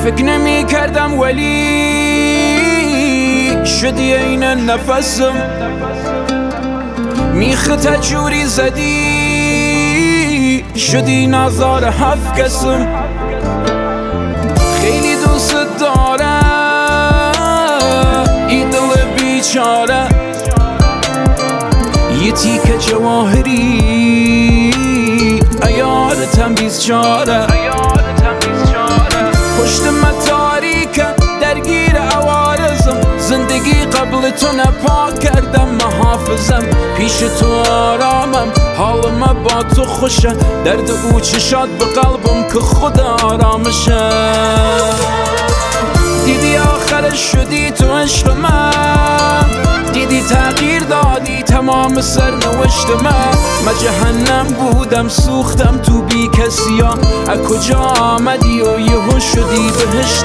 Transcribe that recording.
فکر نمی کردم ولی شدی این نفسم، میخ تجوری زدی شدی نظار هفت کسم. خیلی دوست دارم این دل بیچاره، یه تیکه جواهری ایارتم بیزچاره. پشت من تاریکه درگیر عوارضم، زندگی قبل تو نپاک کردم محافظم. پیش تو آرامم، حال من با تو خوشه، درد او چشات به قلبم که خود آرامشه. دیدی آخرش شدی تو عشق من، دیدی تغییر دادی تمام سرنوشت من جهنم بودم سوختم تو بی کسی ها، از کجا آمدی و یهو شدی بهشت